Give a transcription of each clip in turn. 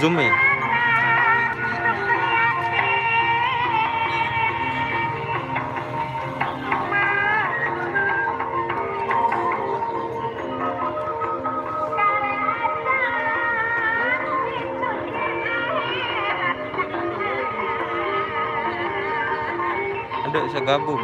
zoom ya. Ada bisa gabung.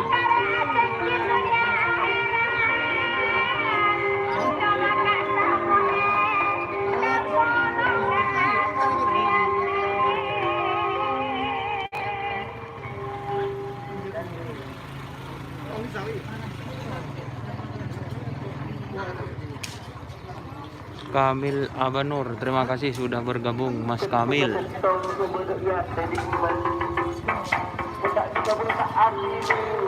Kamil Abanur, terima kasih sudah bergabung Mas Kamil.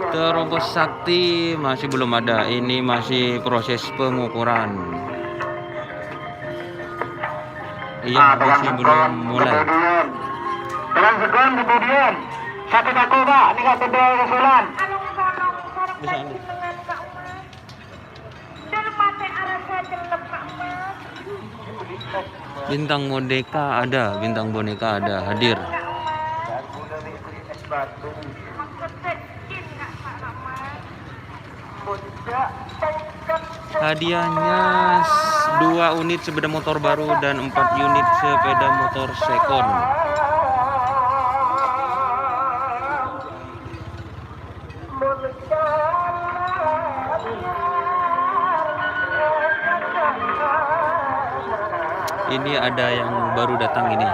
Terobos sakti masih belum ada, ini masih proses pengukuran. Iya, masih belum mulai. Kemudian satu takoba ini kata doa Rasulan. Bisa anu. Bintang boneka ada, bintang boneka ada hadir. Hadiahnya 2 unit sepeda motor baru dan 4 unit sepeda motor sekon. Ini ada yang baru datang ini.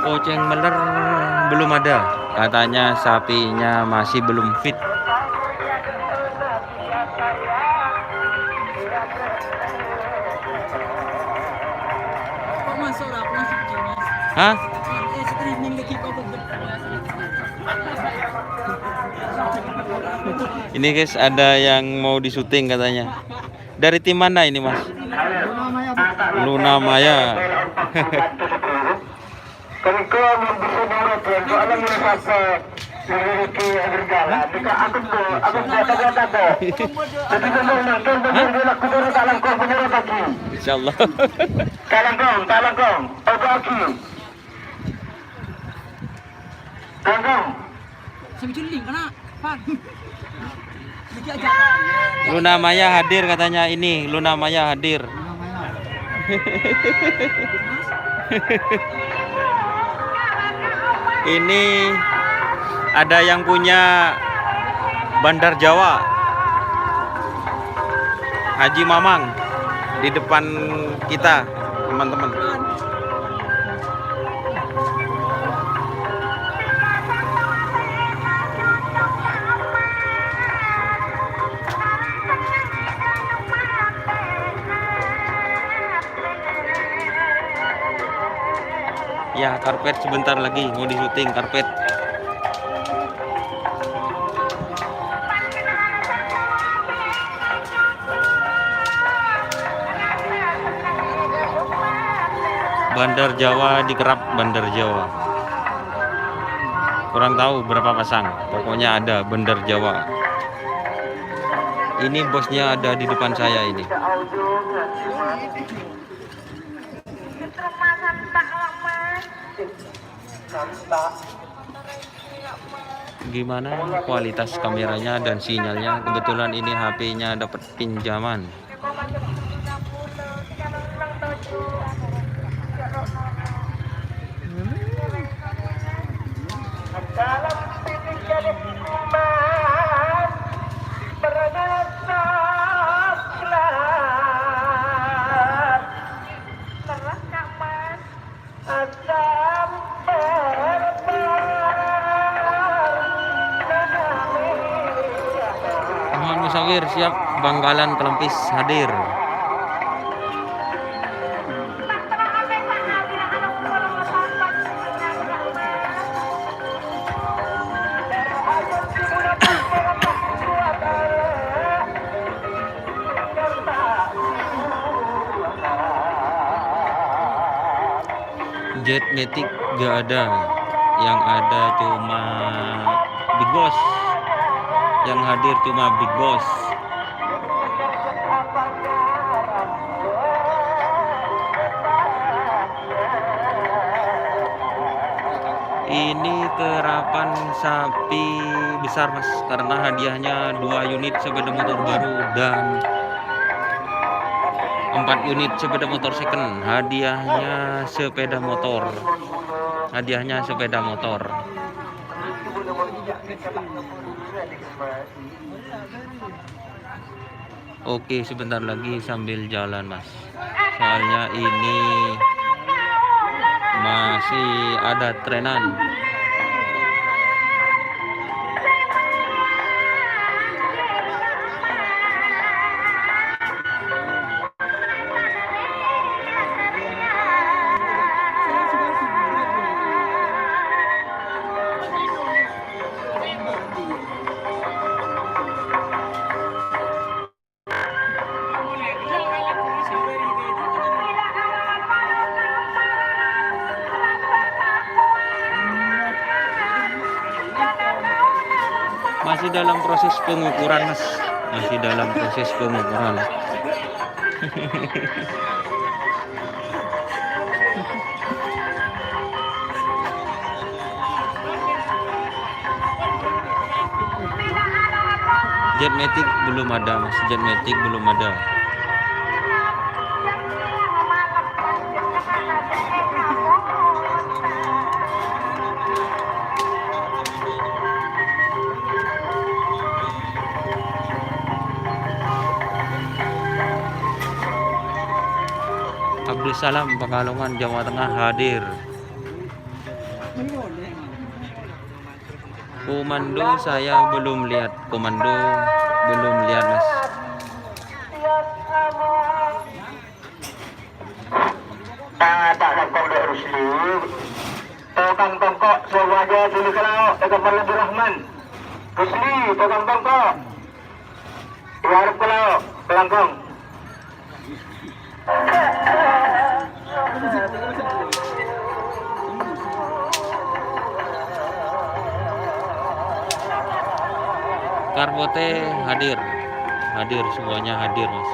Oceng meler belum ada, katanya sapinya masih belum fit. Hah? Ini guys, ada yang mau disuting katanya. Dari tim mana ini Mas? Luna Maya. Insyaallah. Talangkong. Luna Maya hadir katanya ini, Luna Maya hadir. Ini ada yang punya Bandar Jawa, Haji Mamang di depan kita, teman-teman. Ya, karpet sebentar lagi mau disuting karpet. Bandar Jawa dikerap Bandar Jawa. Kurang tahu berapa pasang, pokoknya ada Bandar Jawa. Ini bosnya ada di depan saya ini. Gimana kualitas kameranya dan sinyalnya? Kebetulan ini HP-nya dapat pinjaman. Musawir siap, Bangkalan Kelempis hadir. Jet Matic gak ada, yang ada cuma Big Boss, yang hadir cuma Big Boss. Ini terapan sapi besar mas, karena hadiahnya 2 unit sepeda motor baru dan 4 unit sepeda motor second. Hadiahnya sepeda motor. Oke, sebentar lagi sambil jalan mas, soalnya ini masih ada trenan. Masih dalam proses pengukuran mas, Jet Matic belum ada mas, Abdul Salam Pekalongan Jawa Tengah hadir. Komando saya belum lihat, mas. Tak sangkau dek Rusli. Tukang tongkok sewaja dulu kalau Ekor Lebih Rahman. Rusli, tukang tongkok. Warung kalau pelangkong. Karbote hadir semuanya hadir mas.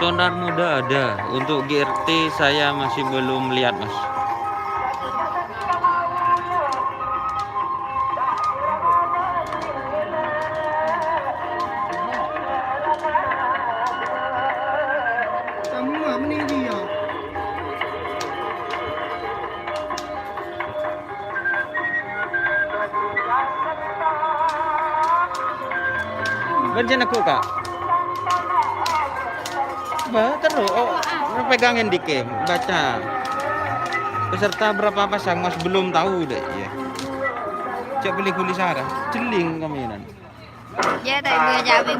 Sonar muda ada, untuk GRT saya masih belum lihat mas. Bagian aku kak. Terus pegangin dikit, baca. Peserta berapa pasang mas belum tahu deh ya. Cak beli kulis Sarah, celing kaminan. Ya tak dia jawab.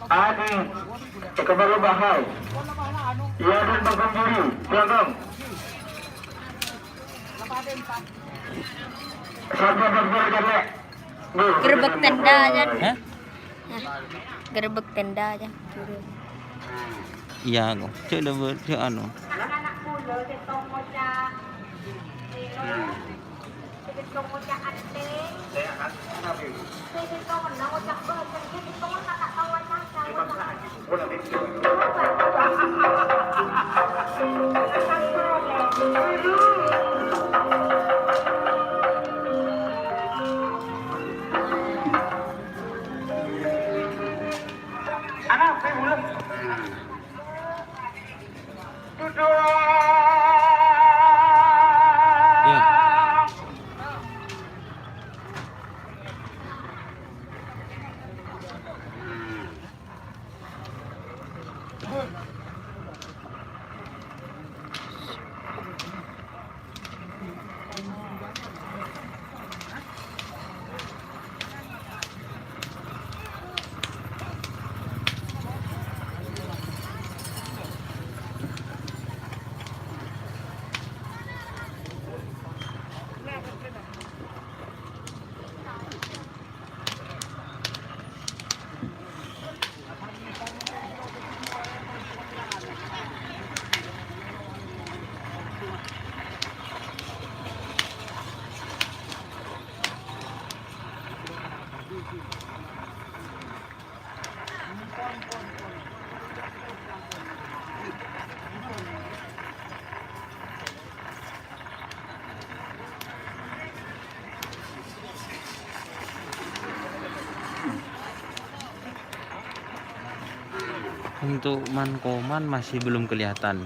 Adi, Ekor Bahai. Ya dan Bang Juri, pelangkong. Gerbek tenda aja. Hah? Gerbek tenda aja. Iya kok. Cek dah cek anu. Anak, saya belum. Ya. Untuk mankoman masih belum kelihatan,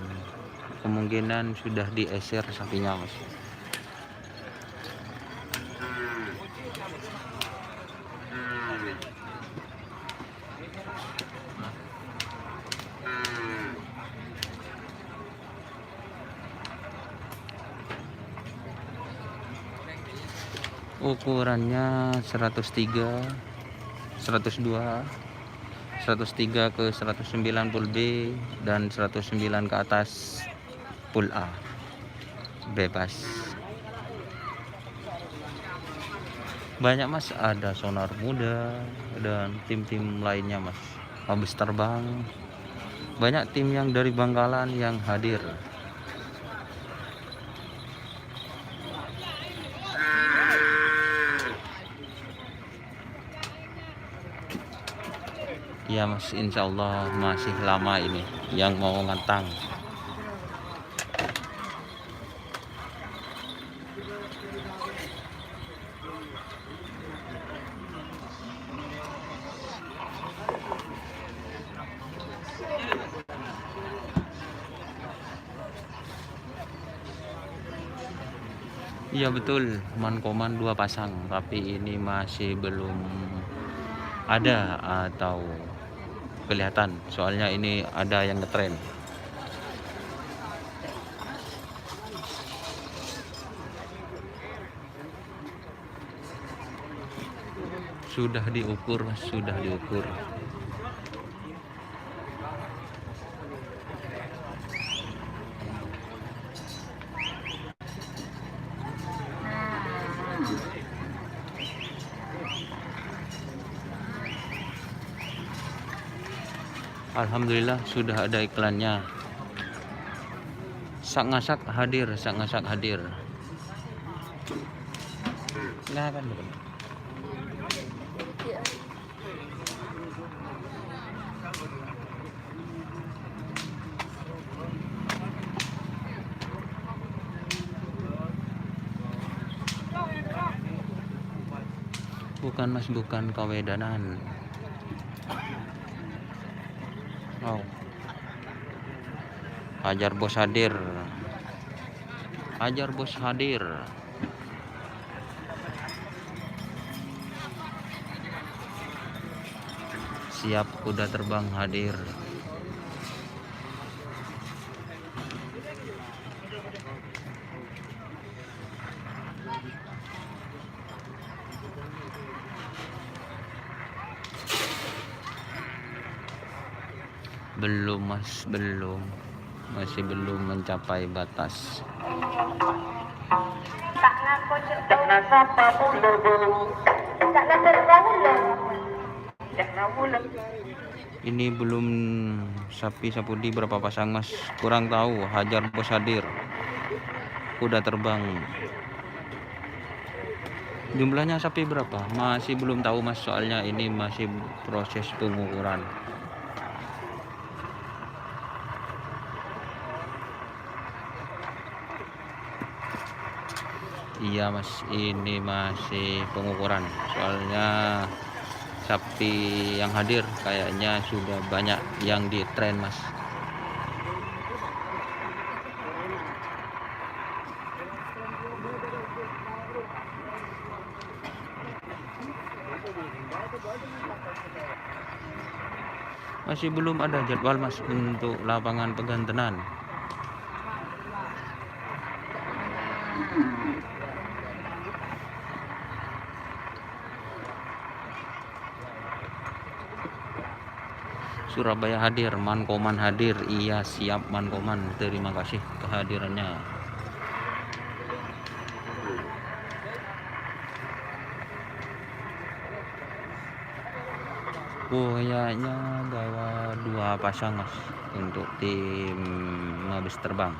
kemungkinan sudah dieser sapinya mas. Ukurannya 103, 102, 103 ke 109 full B dan 109 ke atas full A bebas. Banyak mas, ada sonar muda dan tim-tim lainnya mas, habis terbang, banyak tim yang dari Bangkalan yang hadir. Ya mas, insya Allah masih lama ini yang mau ngantang. Iya betul, mankoman 2 pasang, tapi ini masih belum ada atau kelihatan, soalnya ini ada yang ngetren. Sudah diukur mas, sudah diukur. Alhamdulillah sudah ada iklannya. Sak ngasak hadir, sak ngasak hadir. Nah kan bukan. Bukan mas, bukan kawedanan. Oh. Hajar bos hadir. Hajar bos hadir. Siap kuda terbang hadir. Belum mas, belum, masih belum mencapai batas. Ini belum sapi sapudi berapa pasang mas, kurang tahu. Hajar bos hadir, kuda terbang. Jumlahnya sapi berapa masih belum tahu mas, soalnya ini masih proses pengukuran. Iya mas, ini masih pengukuran, soalnya sapi yang hadir kayaknya sudah banyak yang di tren mas. Masih belum ada jadwal mas untuk lapangan pegantenan. Surabaya hadir, mankoman hadir. Iya siap mankoman, terima kasih kehadirannya. Kayaknya bawa 2 pasang mas untuk tim habis terbang.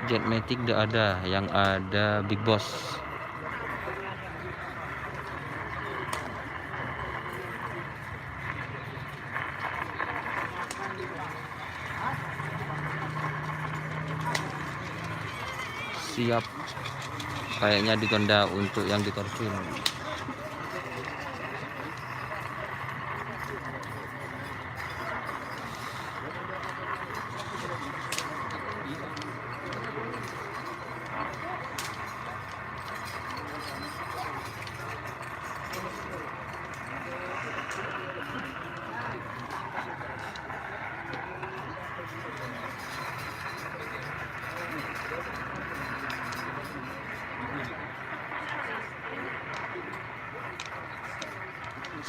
Jetmatic udah ada, yang ada Big Boss. siap, kayaknya ditunda untuk yang diterjun.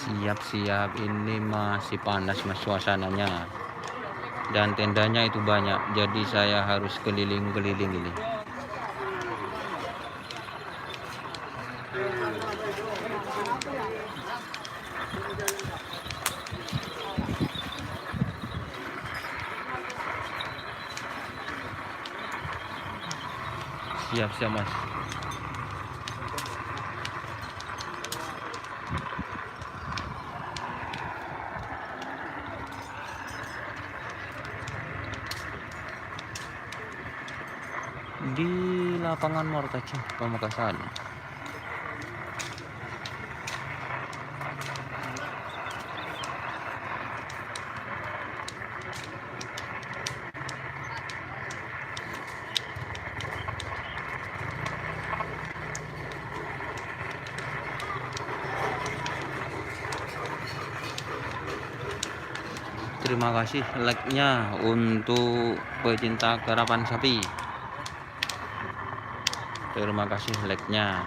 Siap-siap, ini masih panas mas suasananya, dan tendanya itu banyak, jadi saya harus keliling-keliling ini. Siap-siap mas. Di lapangan Mortaci Pamekasan. Terima kasih like-nya untuk pecinta karapan sapi. Terima kasih like-nya.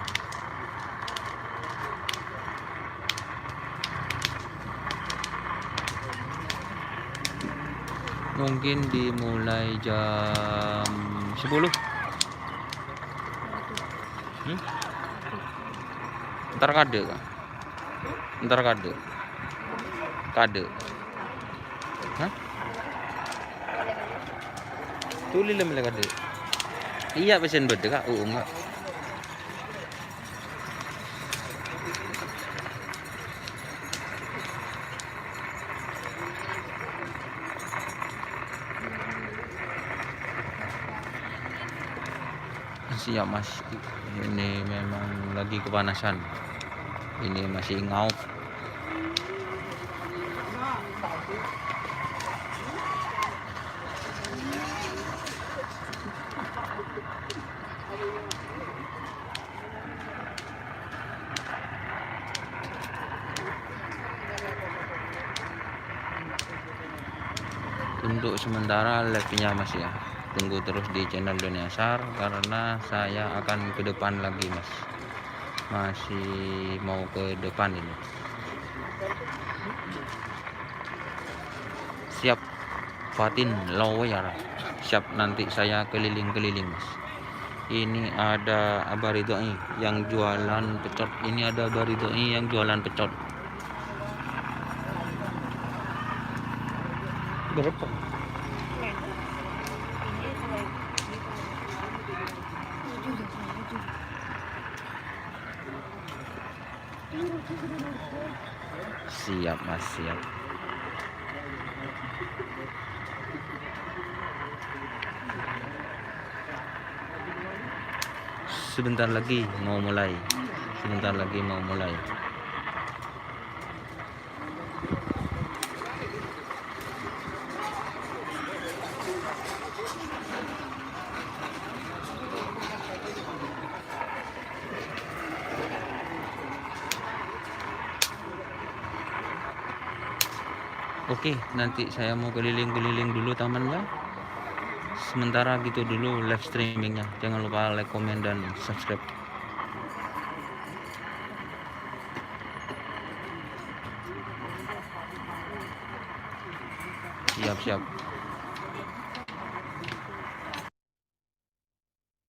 Mungkin dimulai jam 10. Ntar kade kah? Ntar kade. Kade. Hah? Tuli lem kade. Iya pesen bede kak, enggak. Siap mas, ini memang lagi kepanasan, ini masih ngaup. Untuk sementara live-nya mas ya, tunggu terus di channel Doniasar karena saya akan ke depan lagi mas, masih mau ke depan ini. Siap Fatin Lawyer, siap, nanti saya keliling-keliling mas. Ini ada Abah Ridhoi yang jualan pecot, ini ada Abah Ridhoi yang jualan pecot. Berapa? Siap mas, siap. Sebentar lagi mau mulai. Oke, nanti saya mau keliling-keliling dulu tamannya. Sementara gitu dulu live streamingnya. Jangan lupa like, komen, dan subscribe. Siap-siap.